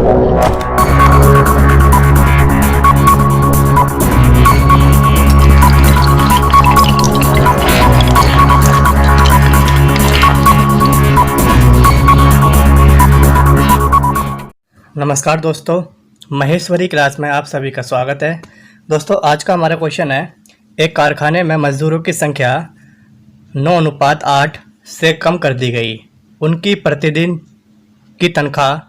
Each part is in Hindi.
नमस्कार दोस्तों, महेश्वरी क्लास में आप सभी का स्वागत है। दोस्तों आज का हमारा क्वेश्चन है, एक कारखाने में मजदूरों की संख्या 9:8 से कम कर दी गई। उनकी प्रतिदिन की तनख्वाह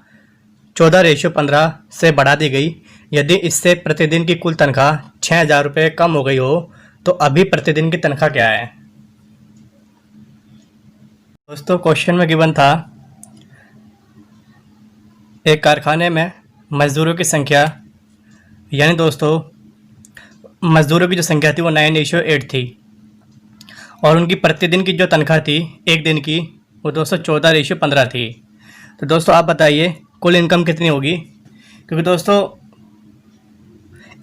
14:15 से बढ़ा दी गई। यदि इससे प्रतिदिन की कुल तनख्वाह 6,000 रुपये कम हो गई हो तो अभी प्रतिदिन की तनख्वाह क्या है। दोस्तों क्वेश्चन में गिवन था, एक कारखाने में मज़दूरों की संख्या, यानी दोस्तों मज़दूरों की जो संख्या थी वो 9:8 थी और उनकी प्रतिदिन की जो तनख्वाह थी एक दिन की वो दोस्तों 14:15 थी। तो दोस्तों आप बताइए कुल इनकम कितनी होगी, क्योंकि दोस्तों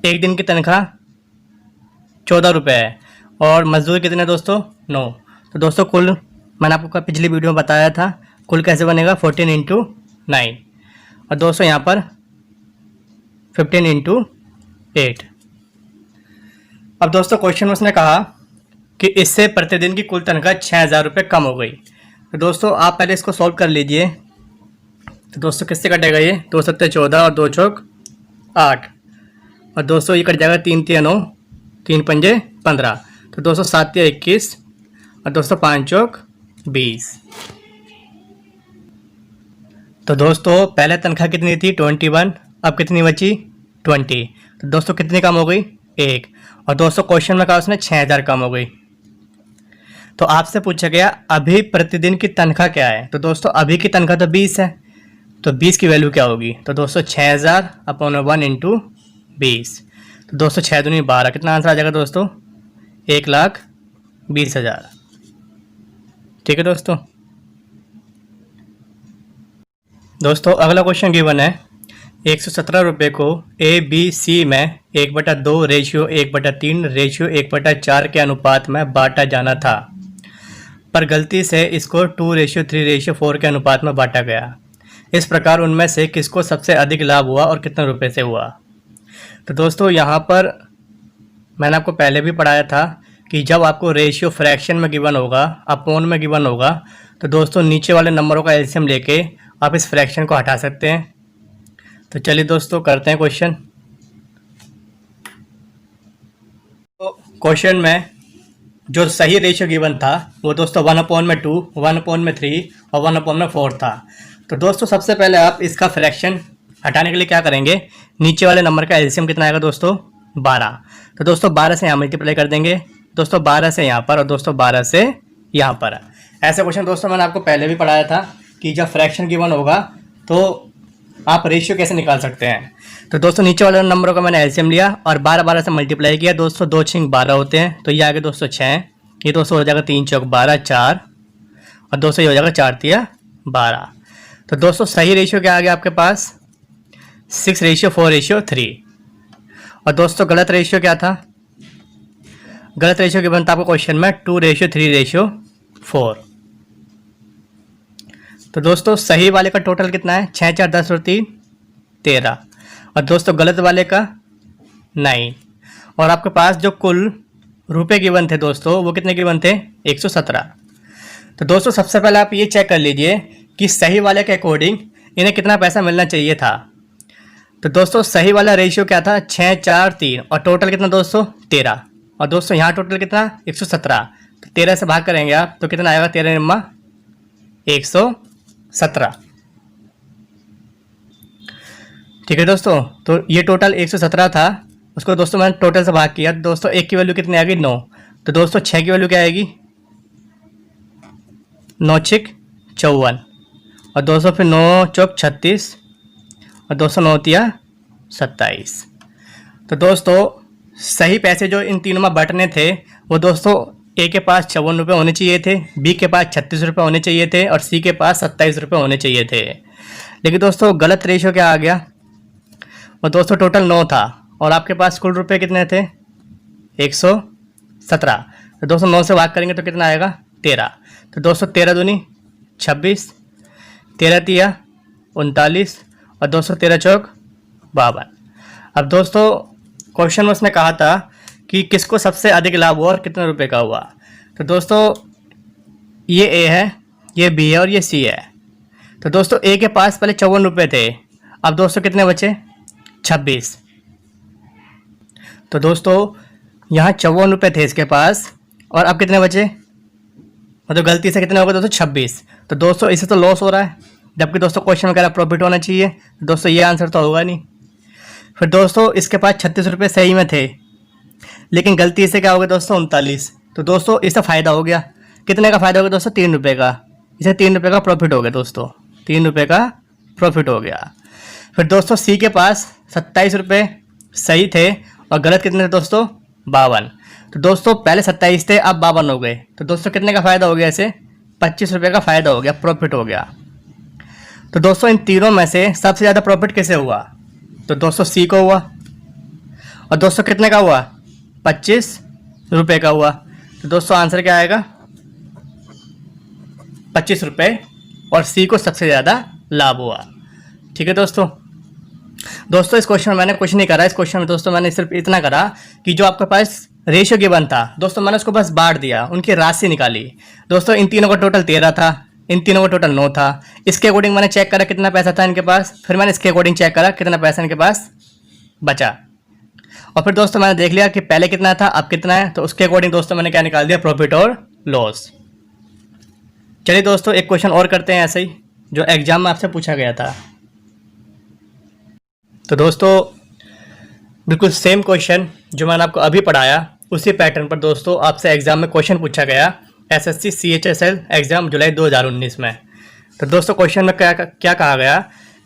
एक दिन की तनख्वाह 14 रुपये है और मज़दूर कितने दोस्तों 9। तो दोस्तों कुल मैंने आपको पिछली वीडियो में बताया था कुल कैसे बनेगा 14 × 9 और दोस्तों यहाँ पर 15 × 8। अब दोस्तों क्वेश्चन में उसने कहा कि इससे प्रतिदिन की कुल तनख्वाह 6,000 रुपये कम हो गई। तो दोस्तों आप पहले इसको सॉल्व कर लीजिए। तो दोस्तों किससे कटेगा ये, 2 7 14 और 2 चौक 8 और दोस्तों ये कट जाएगा 3 3 9, 3 5 15। तो दोस्तों 7 3 21 और दोस्तों 5 चौक 20। तो दोस्तों पहले तनख्वाह कितनी थी 21, अब कितनी बची 20। तो दोस्तों कितनी कम हो गई 1 और दोस्तों क्वेश्चन में कहा उसने 6,000 कम हो गई। तो आपसे पूछा गया अभी प्रतिदिन की तनख्वाह क्या है। तो दोस्तों अभी की तनख्वाह तो 20 है, तो 20 की वैल्यू क्या होगी। तो दोस्तों 6,000 अपॉन 1 × 20। तो दोस्तों 6 दूनी 12, कितना आंसर आ जाएगा दोस्तों 1,20,000। ठीक है दोस्तों अगला क्वेश्चन गिवन है, 117 रुपये को ABC में 1/2 रेशियो 1/3 रेशियो 1/4 के अनुपात में बांटा जाना था, पर गलती से इसको 2:3:4 के अनुपात में बांटा गया। इस प्रकार उनमें से किसको सबसे अधिक लाभ हुआ और कितने रुपए से हुआ। तो दोस्तों यहाँ पर मैंने आपको पहले भी पढ़ाया था कि जब आपको रेशियो फ्रैक्शन में गिवन होगा, अपोन में गिवन होगा, तो दोस्तों नीचे वाले नंबरों का एलसीएम लेके आप इस फ्रैक्शन को हटा सकते हैं। तो चलिए दोस्तों करते हैं क्वेश्चन। तो क्वेश्चन में जो सही रेशियो गिवन था वो दोस्तों 1/2, 1/3 और 1/4 था। तो दोस्तों सबसे पहले आप इसका फ्रैक्शन हटाने के लिए क्या करेंगे, नीचे वाले नंबर का एलसीएम कितना आएगा दोस्तों 12। तो दोस्तों 12 से यहाँ मल्टीप्लाई कर देंगे, दोस्तों 12 से यहाँ पर और दोस्तों 12 से यहाँ पर। ऐसा क्वेश्चन दोस्तों मैंने आपको पहले भी पढ़ाया था कि जब फ्रैक्शन गिवन होगा तो आप रेशियो कैसे निकाल सकते हैं। तो दोस्तों नीचे वाले नंबरों का मैंने एलसीएम लिया और 12 से मल्टीप्लाई किया। दोस्तों 2 6 12 होते हैं, तो ये आ गया दोस्तों 6, ये दोस्तों हो जाएगा 3 चौक 12 4 और दोस्तों ये हो जाएगा 4 3 12। तो दोस्तों सही रेशियो क्या आ गया आपके पास 6:4:3। और दोस्तों गलत रेशियो क्या था, गलत रेशियो की बनता आपको क्वेश्चन में 2:3:4। तो दोस्तों सही वाले का टोटल कितना है 6 4 10 और 3 13 और दोस्तों गलत वाले का 9। और आपके पास जो कुल रुपए गिवन थे दोस्तों वो कितने गिवन थे 117। तो दोस्तों सबसे पहले आप ये चेक कर लीजिए कि सही वाले के अकॉर्डिंग इन्हें कितना पैसा मिलना चाहिए था। तो दोस्तों सही वाला रेशियो क्या था 6 4 3 और टोटल कितना दोस्तों 13 और दोस्तों यहाँ टोटल कितना 117। तो 13 से भाग करेंगे आप तो कितना आएगा 13 × 117। ठीक है दोस्तों, तो ये टोटल 117 था, उसको दोस्तों मैंने टोटल से भाग किया। दोस्तों 1 की वैल्यू कितनी आएगी 9। तो दोस्तों 6 की वैल्यू क्या आएगी 9 6 54 और दोस्तों फिर 9 चौक 36 और दोस्तों 9 3 27। तो दोस्तों सही पैसे जो इन तीनों में बटने थे वो दोस्तों ए के पास 54 रुपये होने चाहिए थे, बी के पास 36 रुपये होने चाहिए थे और सी के पास 27 रुपये होने चाहिए थे। लेकिन दोस्तों गलत रेशियो क्या आ गया, और दोस्तों टोटल 9 था और आपके पास कुल रुपये कितने थे 117। तो दोस्तों 9 से भाग करेंगे तो कितना आएगा 13। तो दोस्तों 13 दूनी 26, 13 3 39 और दोस्तों 13 चौक 52। अब दोस्तों क्वेश्चन में उसने कहा था कि किसको सबसे अधिक लाभ हुआ और कितने रुपए का हुआ। तो दोस्तों ये ए है, ये बी है और ये सी है। तो दोस्तों ए के पास पहले 54 रुपये थे, अब दोस्तों कितने बचे 26। तो दोस्तों यहाँ 54 रुपये थे इसके पास और अब कितने बचे, मतलब गलती से कितने हो गए दोस्तों 26। तो दोस्तों इसे तो लॉस हो रहा है, जबकि दोस्तों क्वेश्चन में कह रहा प्रॉफिट होना चाहिए। दोस्तों ये आंसर तो होगा नहीं। फिर दोस्तों इसके पास 36 रुपये सही में थे, लेकिन गलती से क्या हो गया दोस्तों 39। तो दोस्तों इससे फ़ायदा हो गया, कितने का फ़ायदा हो गया दोस्तों 3 रुपये का, इसे 3 रुपये का प्रॉफिट हो गया दोस्तों, 3 रुपये का प्रॉफिट हो गया। फिर दोस्तों सी के पास 27 रुपये सही थे और गलत कितने थे दोस्तों 52। तो दोस्तों पहले 27 थे, अब 52 हो गए। तो दोस्तों कितने का फ़ायदा हो गया, इसे 25 रुपये का फ़ायदा हो गया, प्रॉफिट हो गया। तो दोस्तों इन तीनों में से सबसे ज़्यादा प्रॉफिट किसे हुआ, तो दोस्तों सी को हुआ। और दोस्तों कितने का हुआ 25 रुपये का हुआ। तो दोस्तों आंसर क्या आएगा 25 रुपये, और सी को सबसे ज़्यादा लाभ हुआ। ठीक है दोस्तों इस क्वेश्चन में मैंने कुछ नहीं करा। इस क्वेश्चन में दोस्तों मैंने सिर्फ इतना करा कि जो आपके पास रेशियो गिवन था दोस्तों मैंने उसको बस बांट दिया, उनकी राशि निकाली। दोस्तों इन तीनों का टोटल 13 था, इन तीनों का टोटल 9 था। इसके अकॉर्डिंग मैंने चेक करा कितना पैसा था इनके पास, फिर मैंने इसके अकॉर्डिंग चेक करा कितना पैसा इनके पास बचा, और फिर दोस्तों मैंने देख लिया कि पहले कितना था अब कितना है। तो उसके अकॉर्डिंग दोस्तों मैंने क्या निकाल दिया, प्रॉफिट और लॉस। चलिए दोस्तों एक क्वेश्चन और करते हैं ऐसे ही, जो एग्जाम में आपसे पूछा गया था। तो दोस्तों बिल्कुल सेम क्वेश्चन जो मैंने आपको अभी पढ़ाया, उसी पैटर्न पर दोस्तों आपसे एग्जाम में क्वेश्चन पूछा गया एसएससी CHSL एग्जाम जुलाई 2019 में। तो दोस्तों क्वेश्चन में क्या कहा गया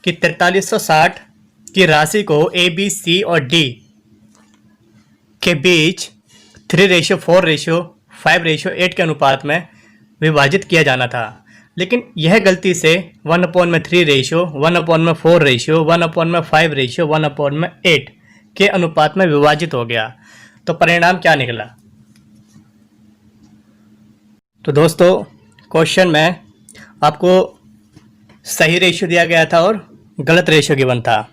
कि 4360 की राशि को ABC और D के बीच 3:4:5:8 के अनुपात में विभाजित किया जाना था, लेकिन यह गलती से 1/3 रेशियो, 1/4 रेशियो, 1/5 रेशियो, 1/8 के अनुपात में विभाजित हो गया। तो परिणाम क्या निकला। तो दोस्तों क्वेश्चन में आपको सही रेशियो दिया गया था और गलत रेशियो गिवन था।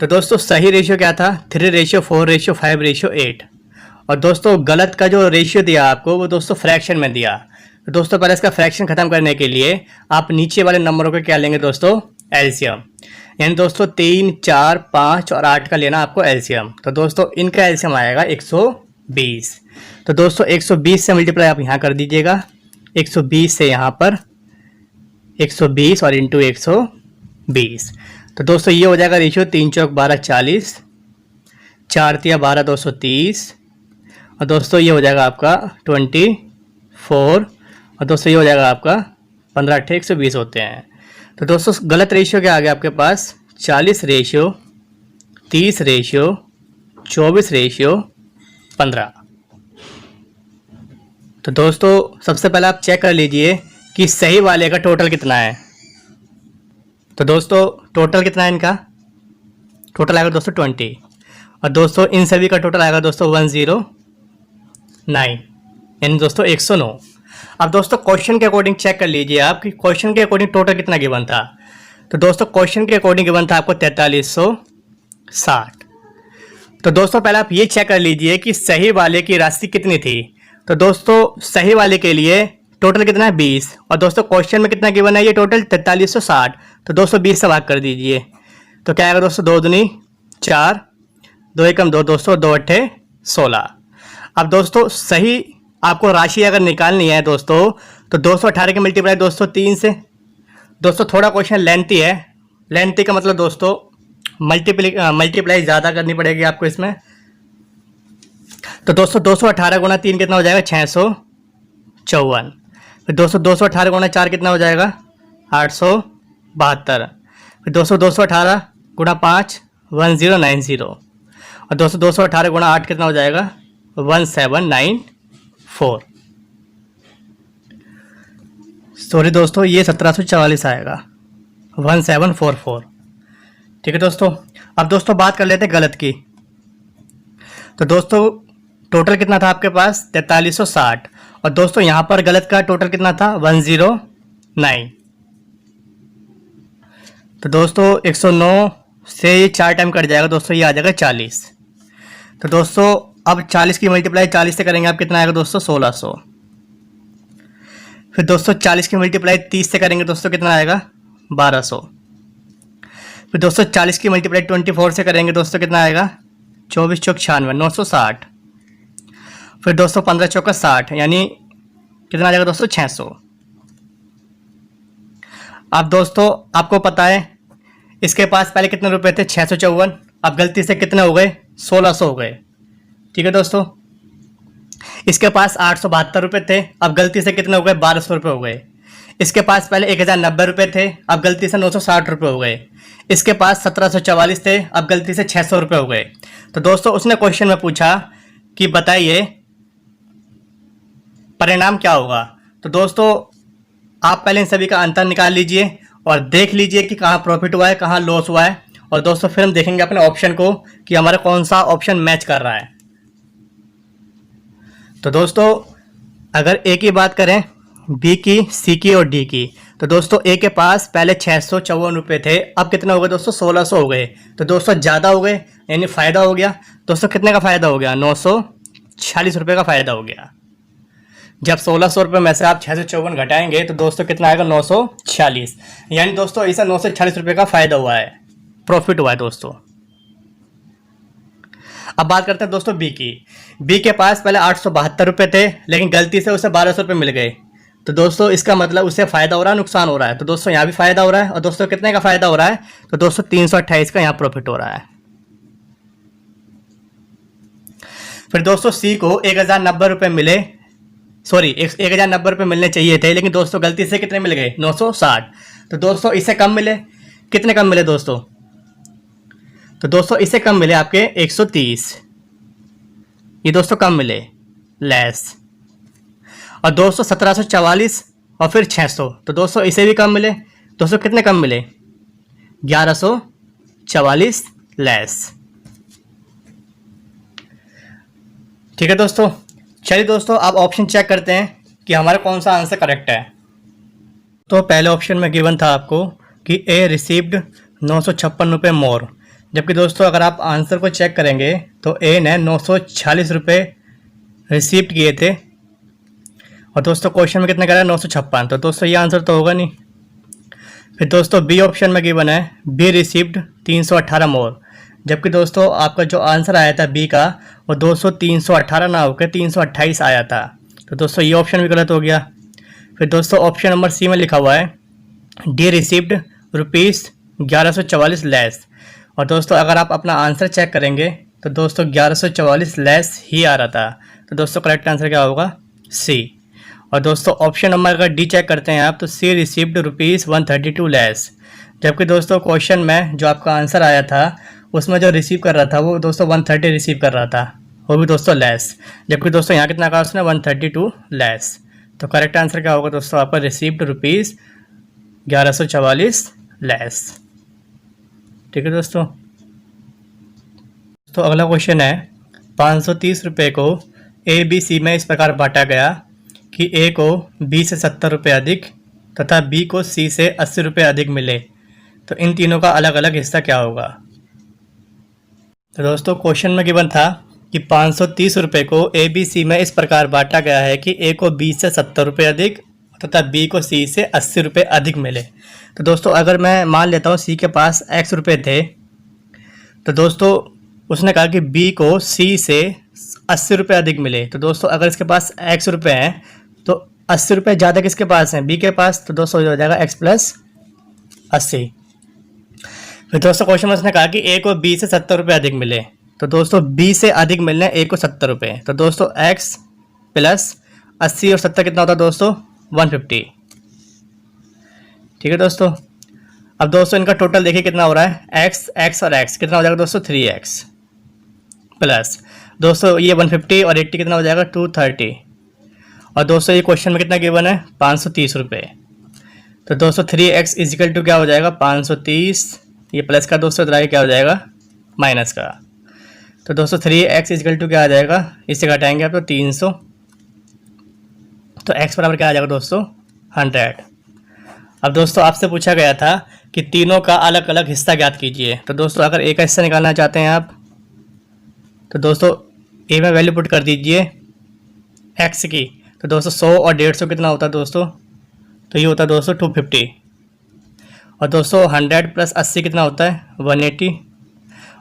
तो दोस्तों सही रेशियो क्या था 3:4:5:8, और दोस्तों गलत का जो रेशियो दिया आपको वो दोस्तों फ्रैक्शन में दिया। तो दोस्तों पहले इसका फ्रैक्शन खत्म करने के लिए आप नीचे वाले नंबरों को क्या लेंगे दोस्तों, एलसीएम। यानी दोस्तों 3, 4, 5 और 8 का लेना आपको एलसीएम। तो दोस्तों इनका एलसीएम आएगा 120। तो दोस्तों 120 से मल्टीप्लाई आप यहाँ कर दीजिएगा, 120 से यहाँ पर 120 और इंटू 120। तो दोस्तों ये हो जाएगा रेशियो 3 चौक 12 40, 4 तिया 12 230, और दोस्तों ये हो जाएगा आपका 24, और दोस्तों ये हो जाएगा आपका 15 8 120 होते हैं। तो दोस्तों गलत रेशियो क्या आ गया आपके पास 40 रेशियो, 30 रेशियो, 24 रेशियो 15। तो दोस्तों सबसे पहले आप चेक कर लीजिए कि सही वाले का टोटल कितना है। तो दोस्तों टोटल कितना है इनका, टोटल आएगा दोस्तों 20, और दोस्तों इन सभी का टोटल आएगा दोस्तों 109, यानी दोस्तों 109। अब दोस्तों क्वेश्चन के अकॉर्डिंग चेक कर लीजिए आप कि क्वेश्चन के अकॉर्डिंग टोटल कितना गिवन था। तो दोस्तों क्वेश्चन के अकॉर्डिंग गिवन था आपको 4360। तो दोस्तों पहले आप ये चेक कर लीजिए कि सही वाले की राशि कितनी थी। तो दोस्तों सही वाले के लिए टोटल कितना है 20, और दोस्तों क्वेश्चन में कितना गिवन है ये टोटल 4360। तो दोस्तों 20 से भाग कर दीजिए, तो क्या आएगा दोस्तों 2 दूनी 4, 2 एकम 2, दोस्तों 2 अट्ठे 16। अब दोस्तों सही आपको राशि अगर निकालनी है दोस्तों तो 218 के मल्टीप्लाई दोस्तों 3 से। दोस्तों थोड़ा क्वेश्चन लेंथी है, लेंथी का मतलब दोस्तों मल्टीप्लाई ज़्यादा करनी पड़ेगी आपको इसमें। तो दोस्तों 218 गुना 3 कितना हो जाएगा 654, फिर दोस्तों 218 गुना 4 कितना हो जाएगा 872, फिर दोस्तों 218 गुना 5 1090, और दोस्तों 218 गुना 8 कितना हो जाएगा 1794। सॉरी दोस्तों ये 1744 आएगा 1744। ठीक है दोस्तों, अब दोस्तों बात कर लेते हैं गलत की। तो दोस्तों टोटल कितना था आपके पास 4360, और दोस्तों यहाँ पर गलत का टोटल कितना था 109। तो दोस्तों 109 से ये 4 टाइम कट जाएगा दोस्तों, ये आ जाएगा 40। तो दोस्तों अब 40 की मल्टीप्लाई 40 से करेंगे आप, कितना आएगा दोस्तों 1600। फिर दोस्तों 40 की मल्टीप्लाई 30 से करेंगे दोस्तों, कितना आएगा 1200। फिर दोस्तों 40 की मल्टीप्लाई 24 से करेंगे दोस्तों, कितना आएगा 24 चौक 96, 960। फिर दोस्तों 15 चौका 60, यानी कितना आ जाएगा दोस्तों 600। अब दोस्तों आपको पता है इसके पास पहले कितने रुपए थे 654, अब गलती से कितने हो गए 1600 हो गए। ठीक है दोस्तों, इसके पास 872 रुपये थे, अब गलती से कितने हो गए 1200 रुपये हो गए। इसके पास पहले 1090 रुपये थे, अब गलती से 960 रुपये हो गए। इसके पास 1744 थे, अब गलती से 600 रुपये हो गए। तो दोस्तों उसने क्वेश्चन में पूछा कि बताइए परिणाम क्या होगा। तो दोस्तों आप पहले इन सभी का अंतर निकाल लीजिए और देख लीजिए कि कहाँ प्रॉफिट हुआ है, कहाँ लॉस हुआ है। और दोस्तों फिर हम देखेंगे अपने ऑप्शन को कि हमारा कौन सा ऑप्शन मैच कर रहा है। तो दोस्तों अगर ए की बात करें, बी की, सी की और डी की, तो दोस्तों ए के पास पहले 654 रुपये थे, अब कितना हो गए दोस्तों 1600 हो गए। तो दोस्तों ज़्यादा हो गए यानी फ़ायदा हो गया। दोस्तों कितने का फ़ायदा हो गया 946 रुपये का फ़ायदा हो गया। जब 1600 रुपये में से आप 654 घटाएंगे तो दोस्तों कितना आएगा 946, यानी दोस्तों इसे 946 रुपये का फ़ायदा हुआ है, प्रॉफिट हुआ है दोस्तों। अब बात करते हैं दोस्तों बी की। बी के पास पहले 872 रुपये थे, लेकिन गलती से उसे 1200 रुपये मिल गए। तो दोस्तों इसका मतलब उसे फ़ायदा हो रहा है, नुकसान हो रहा है। तो दोस्तों यहाँ भी फ़ायदा हो रहा है, और दोस्तों कितने का फ़ायदा हो रहा है तो दोस्तों 328 का यहाँ प्रॉफिट हो रहा है। फिर दोस्तों सी को 1090 रुपये मिले, सॉरी 1090 रुपये मिलने चाहिए थे, लेकिन दोस्तों गलती से कितने मिल गए 960। तो दोस्तों इससे कम मिले, कितने कम मिले दोस्तों, तो दोस्तों इससे कम मिले आपके 130, ये दोस्तों कम मिले लेस। और दोस्तों 1744 और फिर 600, तो दोस्तों इसे भी कम मिले। दोस्तों कितने कम मिले 1144 लेस। ठीक है दोस्तों, चलिए दोस्तों अब ऑप्शन चेक करते हैं कि हमारा कौन सा आंसर करेक्ट है। तो पहले ऑप्शन में गिवन था आपको कि ए रिसीव्ड 956 रुपये मोर, जबकि दोस्तों अगर आप आंसर को चेक करेंगे तो ए ने 946 रुपये रिसीव्ड किए थे, और दोस्तों क्वेश्चन में कितने कह रहा है 956, तो दोस्तों ये आंसर तो होगा नहीं। फिर दोस्तों बी ऑप्शन में गिवन है बी रिसीव्ड 318 मोर, जबकि दोस्तों आपका जो आंसर आया था बी का वो 318 ना होकर 328 आया था। तो दोस्तों ये ऑप्शन भी गलत हो गया। फिर दोस्तों ऑप्शन नंबर सी में लिखा हुआ है डी रिसीव्ड ₹1144 लेस, और दोस्तों अगर आप अपना आंसर चेक करेंगे तो दोस्तों 1144 लेस ही आ रहा था। तो दोस्तों करेक्ट आंसर क्या होगा सी। और दोस्तों ऑप्शन नंबर अगर डी चेक करते हैं आप तो सी रिसीव्ड ₹132 लेस, जबकि दोस्तों क्वेश्चन में जो आपका आंसर आया था उसमें जो रिसीव कर रहा था वो दोस्तों 130 रिसीव कर रहा था, वो भी दोस्तों लेस, जबकि दोस्तों यहाँ कितना कहा उसने 132 लेस। तो करेक्ट आंसर क्या होगा दोस्तों आपका रिसीव्ड ₹1144 लेस। ठीक है दोस्तों। तो अगला क्वेश्चन है 530 रुपये को ए बी सी में इस प्रकार बांटा गया कि ए को बी से 70 रुपये अधिक तथा बी को सी से 80 रुपये अधिक मिले, तो इन तीनों का अलग अलग हिस्सा क्या होगा। तो दोस्तों क्वेश्चन में गिवन था कि 530 रुपये को ए बी सी में इस प्रकार बांटा गया है कि ए को बी से 70 रुपये अधिक तथा बी को सी से 80 रुपये अधिक मिले। तो दोस्तों अगर मैं मान लेता हूँ सी के पास x रुपये थे, तो दोस्तों उसने कहा कि बी को सी से 80 रुपये अधिक मिले। तो दोस्तों अगर इसके पास x रुपये हैं तो 80 रुपये ज़्यादा किसके पास हैं बी के पास, तो दोस्तों हो जाएगा x + 80। फिर दोस्तों क्वेश्चन में उसने कहा कि ए को बी से 70 रुपये अधिक मिले, तो दोस्तों बी से अधिक मिलने ए को 70 रुपये, तो दोस्तों x + 80 और 70 कितना होता है दोस्तों 150। ठीक है दोस्तों। अब दोस्तों इनका टोटल देखिए कितना हो रहा है x और x कितना हो जाएगा दोस्तों 3x प्लस दोस्तों ये 150 और 80 कितना हो जाएगा 230, और दोस्तों ये क्वेश्चन में कितना गिवन है 530 रुपये। तो दोस्तों 3x = क्या हो जाएगा 530, ये प्लस का दोस्तों इधर क्या हो जाएगा माइनस का। तो दोस्तों 3x = क्या आ जाएगा, इससे घटाएंगे आप तो 300, तो x बराबर क्या आ जाएगा दोस्तों 100। अब दोस्तों आपसे पूछा गया था कि तीनों का अलग अलग हिस्सा ज्ञात कीजिए। तो दोस्तों अगर ए का हिस्सा निकालना चाहते हैं आप, तो दोस्तों ए में वैल्यू पुट कर दीजिए एक्स की। तो दोस्तों 100 और 150 कितना होता है दोस्तों, तो ये होता है दोस्तों 250। और दोस्तों 100 प्लस 80 कितना होता है 180।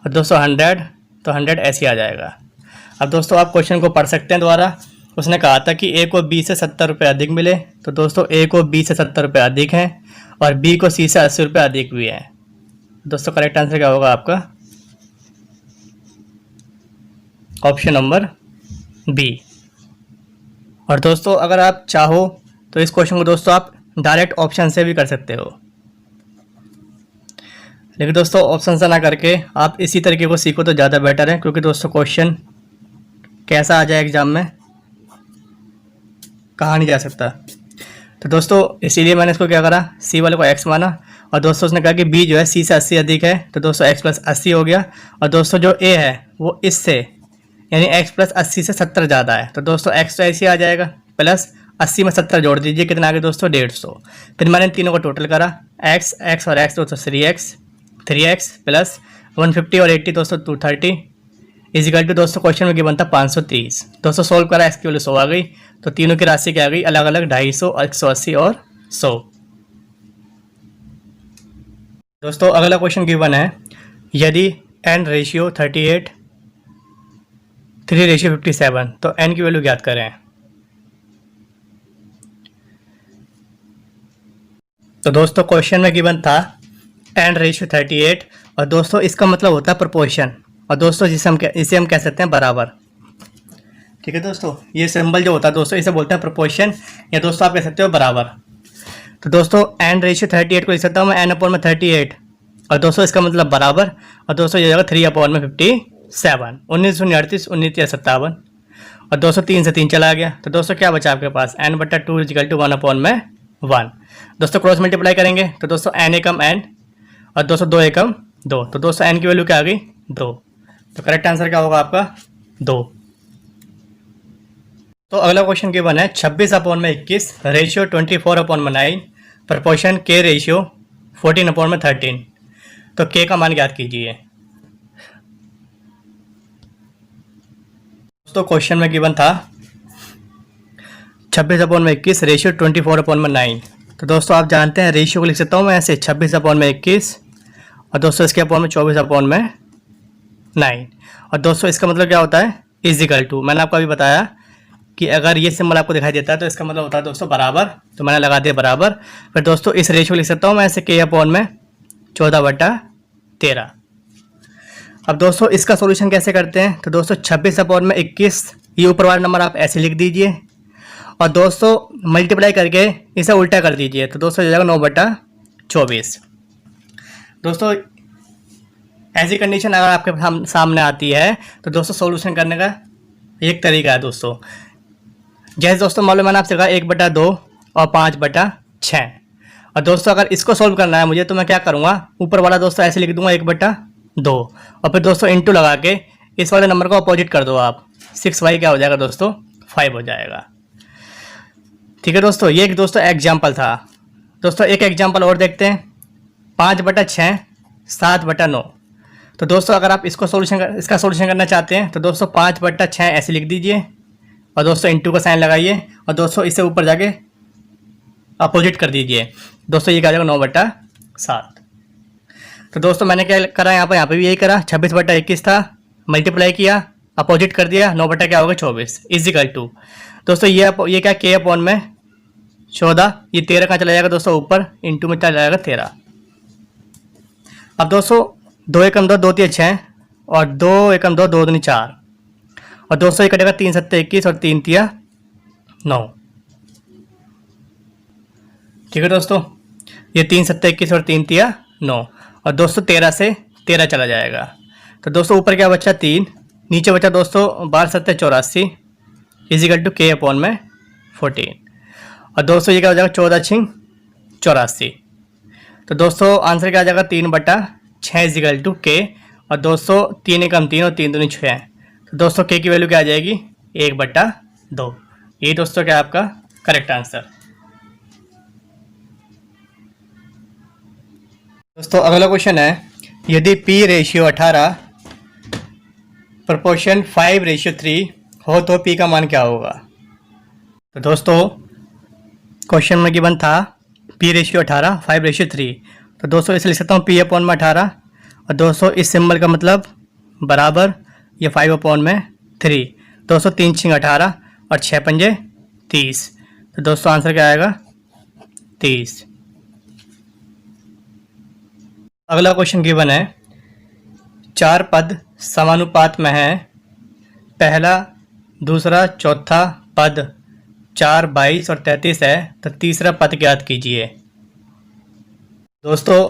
और दोस्तों 100, तो 100 ऐसे ही आ जाएगा। अब दोस्तों आप क्वेश्चन को पढ़ सकते हैं दोबारा। उसने कहा था कि ए को बी से 70 रुपये अधिक मिले। तो दोस्तों ए को बी से 70 रुपये अधिक हैं और बी को सी से 80 रुपये अधिक भी हैं। दोस्तों करेक्ट आंसर क्या होगा आपका, ऑप्शन नंबर बी। और दोस्तों अगर आप चाहो तो इस क्वेश्चन को दोस्तों आप डायरेक्ट ऑप्शन से भी कर सकते हो, लेकिन दोस्तों ऑप्शन से ना करके आप इसी तरीके को सीखो तो ज़्यादा बेटर है, क्योंकि दोस्तों क्वेश्चन कैसा आ जाए एग्जाम में कहा नहीं जा सकता। तो दोस्तों इसीलिए मैंने इसको क्या करा, सी वाले को एक्स माना। और दोस्तों उसने कहा कि बी जो है सी से 80 अधिक है, तो दोस्तों एक्स प्लस 80 हो गया। और दोस्तों जो ए है वो इससे यानी एक्स प्लस 80 से 70 ज़्यादा है, तो दोस्तों एक्स तो ऐसे ही आ जाएगा, प्लस 80 में 70 जोड़ दीजिए, कितना आ गया दोस्तों 150। फिर मैंने तीनों को टोटल करा, एक्स एक्स और एक्स दोस्तों 3x प्लस 150 और 80 दोस्तों 230 इजिकल टू दोस्तों क्वेश्चन में गिवन था 530। दोस्तों सोल्व करा, एक्स की वैल्यू 100 आ गई। तो तीनों की राशि क्या आ गई अलग अलग, 250, 180 और 100। दोस्तों अगला क्वेश्चन गिवन है, यदि n रेशियो 38 3 रेशियो 57 तो n की वैल्यू ज्ञात करें। तो दोस्तों क्वेश्चन में गिवन था n रेशियो 38 और दोस्तों इसका मतलब होता है प्रोपोर्शन। और दोस्तों इसे हम कह सकते हैं बराबर। ठीक है दोस्तों, ये सिंबल जो होता है दोस्तों इसे बोलते हैं प्रोपोर्शन, या दोस्तों आप कह सकते हो बराबर। तो दोस्तों n रेशियो 38 को लिख सकता हूँ मैं n अपॉन में 38, और दोस्तों इसका मतलब बराबर। और दोस्तों ये जाएगा 3 अपॉन में 57, 19 शून्य 38, 19 या 57। और दोस्तों 3 से 3 चला गया, तो दोस्तों क्या बचा आपके पास n/2 इजिकल टू 1 अपॉन में 1। दोस्तों क्रॉस मल्टीप्लाई करेंगे तो दोस्तों n एकम n और दोस्तों 2 एकम 2, तो दोस्तों n की वैल्यू क्या आ गई 2। तो करेक्ट आंसर क्या होगा आपका 2। तो अगला क्वेश्चन गिवन है 26 अपॉन में 21 रेशियो 24 अपॉन में 9 प्रपोर्शन k रेशियो 14 अपॉन में 13। तो k का मान ज्ञात कीजिए। दोस्तों क्वेश्चन में गिवन था 26 अपॉन में 21 रेशियो 24 अपॉन में 9। तो दोस्तों आप जानते हैं रेशियो को लिख सकता हूँ मैं ऐसे 26 अपॉन में 21 और दोस्तों इसके अपॉन में 24 अपॉन में 9। और दोस्तों इसका मतलब क्या होता है इजिकल टू, मैंने आपको अभी बताया कि अगर ये सिंबल आपको दिखाई देता है तो इसका मतलब होता है दोस्तों बराबर, तो मैंने लगा दिया बराबर। फिर दोस्तों इस रेशियो लिख सकता हूँ मैं ऐसे k अपॉन में 14/13। अब दोस्तों इसका सॉल्यूशन कैसे करते हैं, तो दोस्तों 26 अपॉन में 21 ये ऊपर वाला नंबर आप ऐसे लिख दीजिए और दोस्तों मल्टीप्लाई करके इसे उल्टा कर दीजिए, तो दोस्तों हो जाएगा 9/24। दोस्तों ऐसी कंडीशन अगर आपके सामने आती है तो दोस्तों सॉल्यूशन करने का एक तरीका है दोस्तों, जैसे दोस्तों मान लो मैंने आपसे कहा 1/2 और 5/6। और दोस्तों अगर इसको सॉल्व करना है मुझे तो मैं क्या करूँगा, ऊपर वाला दोस्तों ऐसे लिख दूंगा 1/2 और फिर दोस्तों इंटू लगा के इस वाले नंबर को अपोजिट कर दो आप, 6y क्या हो जाएगा दोस्तों 5 हो जाएगा। ठीक है दोस्तों, ये एक दोस्तों एग्जाम्पल था। दोस्तों एक एग्जाम्पल और देखते हैं 5/6 7/9। तो दोस्तों अगर आप इसका सॉल्यूशन करना चाहते हैं तो दोस्तों 5/6 ऐसे लिख दीजिए और दोस्तों इंटू का साइन लगाइए और दोस्तों इसे ऊपर जाके अपोजिट कर दीजिए। दोस्तों ये क्या आ जाएगा 9/7। तो दोस्तों मैंने क्या करा यहाँ पे भी यही करा, 26/21 था, मल्टीप्लाई किया, अपोजिट कर दिया, 9 क्या होगा 24 इजिकल टू दोस्तों ये क्या k अपॉन में 14, ये 13 कहाँ चला जाएगा दोस्तों ऊपर, इंटू में चला जाएगा 13। अब दोस्तों 2 एकम 2 2 3 6 और 2 एकम 2 2 दूनी 4 और दोस्तों ये कटेगा 3 7 21 और 3 3 9। ठीक है दोस्तों, ये 3 7 21 और 3 3 9 और दोस्तों 13 से 13 चला जाएगा। तो दोस्तों ऊपर क्या बचा 3, नीचे बचा दोस्तों 12 7 84 इजिकल टू k अपॉन में 14। और दोस्तों ये क्या हो जाएगा 14 6 84। तो दोस्तों आंसर क्या आ जाएगा 3/6 इजिकल टू k और दोस्तों 3 एकम 3 और 3 दूनी 6 है। तो दोस्तों k की वैल्यू क्या आ जाएगी 1/2। ये दोस्तों क्या आपका करेक्ट आंसर। दोस्तों अगला क्वेश्चन है, यदि P रेशियो 18 प्रोपोर्शन 5:3 हो तो P का मान क्या होगा। तो दोस्तों क्वेश्चन में गिवन था P रेशियो 18 5:3। तो दोस्तों इसे लिख सकता हूँ P अपॉन में 18, और दोस्तों इस सिंबल का मतलब बराबर ये 5 अपॉन में 3। दोस्तों 3 6 18 और 6 पंजे 30। तो दोस्तों आंसर क्या आएगा 30। अगला क्वेश्चन गिवन है, 4 पद समानुपात में हैं, पहला दूसरा चौथा पद 4 22 और 33 है, तो तीसरा पद ज्ञात कीजिए। दोस्तों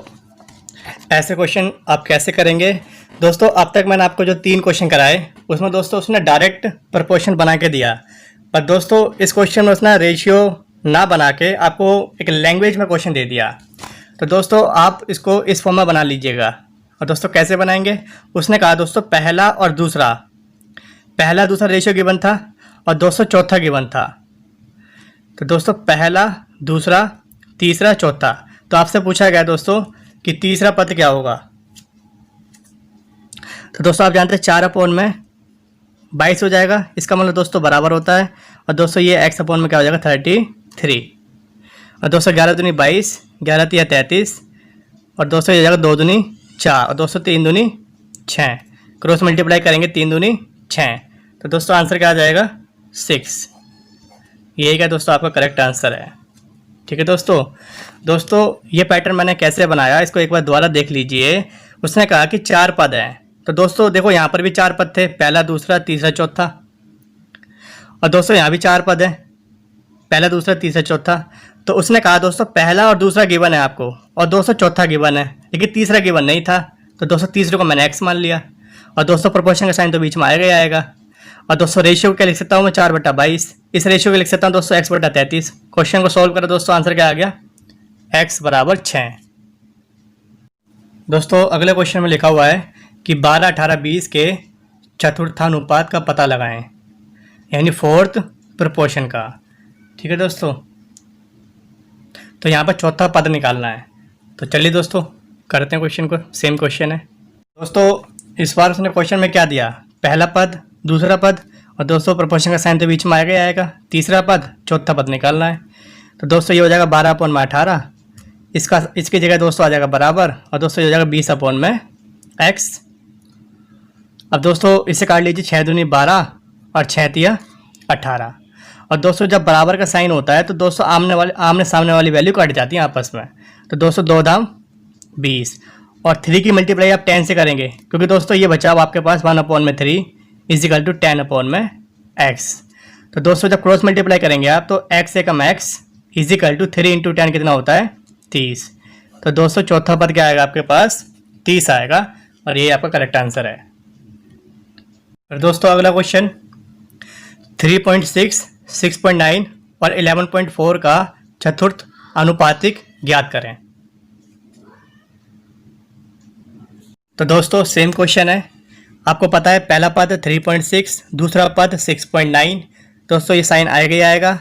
ऐसे क्वेश्चन आप कैसे करेंगे। दोस्तों अब तक मैंने आपको जो 3 क्वेश्चन कराए उसमें दोस्तों उसने डायरेक्ट प्रोपोर्शन बना के दिया, पर दोस्तों इस क्वेश्चन में उसने रेशियो ना बना के आपको एक लैंग्वेज में क्वेश्चन दे दिया। तो दोस्तों आप इसको इस फॉर्म में बना लीजिएगा। और दोस्तों कैसे बनाएंगे, उसने कहा दोस्तों पहला दूसरा रेशियो गिवन था और दोस्तों चौथा गिवन था। तो दोस्तों पहला दूसरा तीसरा चौथा, तो आपसे पूछा गया दोस्तों कि तीसरा पद क्या होगा। तो दोस्तों आप जानते हैं 4 अपॉन में 22 हो जाएगा, इसका मतलब दोस्तों बराबर होता है। और दोस्तों ये x अपॉन में क्या हो जाएगा 33। और दोस्तों 11 दूनी 22, 11 तिया 33, और दोस्तों ये हो जाएगा 2 दूनी 4, और दोस्तों 3 दूनी 6, क्रॉस मल्टीप्लाई करेंगे 3 दूनी 6। तो दोस्तों आंसर क्या आ जाएगा 6। यही क्या दोस्तों आपका करेक्ट आंसर है। ठीक है दोस्तों ये पैटर्न मैंने कैसे बनाया इसको एक बार दोबारा देख लीजिए। उसने कहा कि 4 पद हैं, तो दोस्तों देखो यहाँ पर भी 4 पद थे, पहला दूसरा तीसरा चौथा। और दोस्तों यहाँ भी 4 पद हैं, पहला दूसरा तीसरा चौथा। तो उसने कहा दोस्तों पहला और दूसरा गिवन है आपको, और दोस्तों चौथा गिवन है, लेकिन तीसरा गिवन नहीं था। तो दोस्तों तीसरे को मैंने x मान लिया, और दोस्तों प्रोपोर्शन का साइन तो बीच में आएगा ही आएगा। और दोस्तों रेशियो क्या लिख सकता हूँ मैं 4/22, इस रेशियो को लिख सकता हूँ दोस्तों x/33। क्वेश्चन को सॉल्व करो दोस्तों, आंसर क्या आ गया x = 6। दोस्तों अगले क्वेश्चन में लिखा हुआ है कि 12 18 20 के चतुर्थानुपात का पता लगाएं, यानी 4th प्रोपोर्शन का। ठीक है दोस्तों, तो यहाँ पर चौथा पद निकालना है। तो चलिए दोस्तों करते हैं क्वेश्चन को, सेम क्वेश्चन है। दोस्तों इस बार उसने क्वेश्चन में क्या दिया, पहला पद दूसरा पद, और दोस्तों प्रोपोर्शन का साइन तो बीच में आएगा ही आएगा, तीसरा पद चौथा पद निकालना है। तो दोस्तों ये हो जाएगा 12 अपॉन में 18, इसकी जगह दोस्तों आ जाएगा बराबर, और दोस्तों ये हो जाएगा 20 अपॉन में x। अब दोस्तों इसे काट लीजिए, 6 दूनी 12 और 6 तिया 18। और दोस्तों जब बराबर का साइन होता है तो दोस्तों आमने सामने वाली वैल्यू कट जाती है आपस में। तो दोस्तों 2 दाम 20, और 3 की मल्टीप्लाई आप 10 से करेंगे, क्योंकि दोस्तों ये बचा आपके पास 1 अपॉन में 3 = 10 अपॉन में x। तो दोस्तों जब क्रॉस मल्टीप्लाई करेंगे आप तो x एकम x = 3 × 10 कितना होता है 30। तो दोस्तों चौथा पद क्या आएगा आपके पास 30 आएगा, और ये आपका करेक्ट आंसर है। और दोस्तों अगला क्वेश्चन 3.6 6.9 और 11.4 का चतुर्थ अनुपातिक ज्ञात करें। तो दोस्तों सेम क्वेश्चन है, आपको पता है पहला पद 3.6, दूसरा पद 6.9, दोस्तों ये साइन आएगा ही आएगा।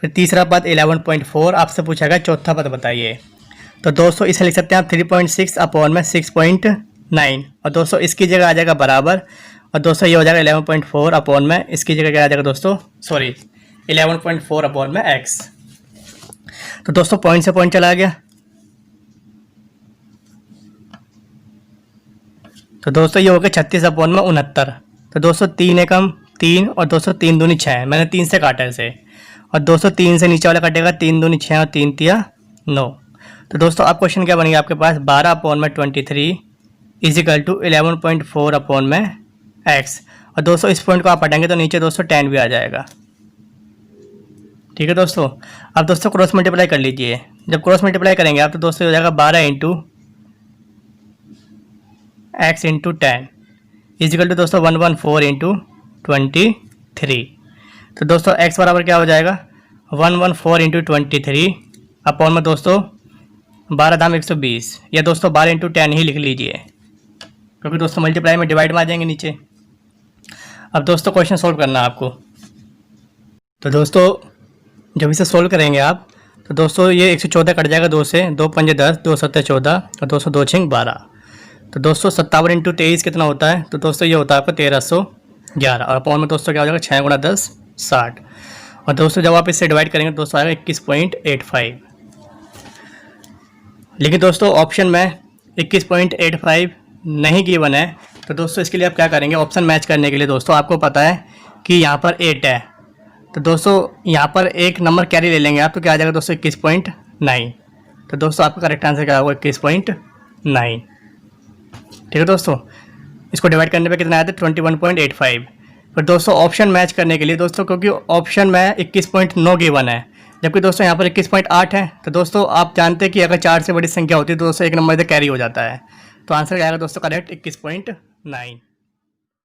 फिर तीसरा पद 11.4, आपसे पूछा गया चौथा पद बताइए। तो दोस्तों इसे लिख सकते हैं आप 3.6 अपॉन में 6.9, और दोस्तों इसकी जगह आ जाएगा बराबर, और दोस्तों ये हो जाएगा 11.4 अपॉन में, इसकी जगह क्या आ जाएगा दोस्तों 11.4 अपॉन में x। तो दोस्तों पॉइंट से पॉइंट चला गया। तो दोस्तों ये हो गया 36 अपॉन में 69। तो दोस्तों 3 एकम 3, और दोस्तों 3 दूनी 6, मैंने 3 से काटा इसे, और दोस्तों 3 से नीचे वाला कटेगा 3 दूनी 6 और 3 तिया 9। तो दोस्तों अब क्वेश्चन क्या बनेगा आपके पास 12 अपॉन में 23 = 11.4 अपॉन में x। और दोस्तों इस पॉइंट को आप हटाएंगे तो नीचे दोस्तों 10 भी आ जाएगा। ठीक है दोस्तों, अब दोस्तों क्रॉस मल्टीप्लाई कर लीजिए। जब क्रॉस मल्टीप्लाई करेंगे आप तो दोस्तों हो जाएगा 12 × x × 10 = दोस्तों 114 × 23। तो दोस्तों x बराबर क्या हो जाएगा 114 × 23 अपॉन में दोस्तों 12 दाम 120, या दोस्तों 12 × 10 ही लिख लीजिए, क्योंकि दोस्तों मल्टीप्लाई में डिवाइड में आ जाएंगे नीचे। अब दोस्तों क्वेश्चन सोल्व करना है आपको। तो दोस्तों जब इसे सोल्व करेंगे आप तो दोस्तों ये 114 कट जाएगा 2 से, 2 पंजे 10, 2 सत्ते 14 और 2 छिंग 12। तो दोस्तों 57 इंटू 23 कितना होता है? तो दोस्तों ये होता है आपका 1311 और अपॉन में दोस्तों क्या हो जाएगा 6 गुणा 10 60। और दोस्तों जब आप इससे डिवाइड करेंगे दोस्तों आएगा 21.85। लेकिन दोस्तों ऑप्शन में 21.85 नहीं गिवन है, तो दोस्तों इसके लिए आप क्या करेंगे? ऑप्शन मैच करने के लिए दोस्तों आपको पता है कि यहाँ पर 8 है, तो दोस्तों यहाँ पर एक नंबर कैरी ले लेंगे आप, तो क्या आ जाएगा दोस्तों 21.9। तो दोस्तों आपका करेक्ट आंसर क्या होगा? 21.9। ठीक है दोस्तों, इसको डिवाइड करने पे कितना आया था? 21.85। पर दोस्तों ऑप्शन मैच करने के लिए दोस्तों, क्योंकि ऑप्शन में 21.9 गिवन है, जबकि दोस्तों यहाँ पर 21.8 है, तो दोस्तों आप जानते हैं कि अगर 4 से बड़ी संख्या होती है तो दोस्तों एक नंबर इधर कैरी हो जाता है। तो आंसर क्या आएगा दोस्तों? करेक्ट 21.9।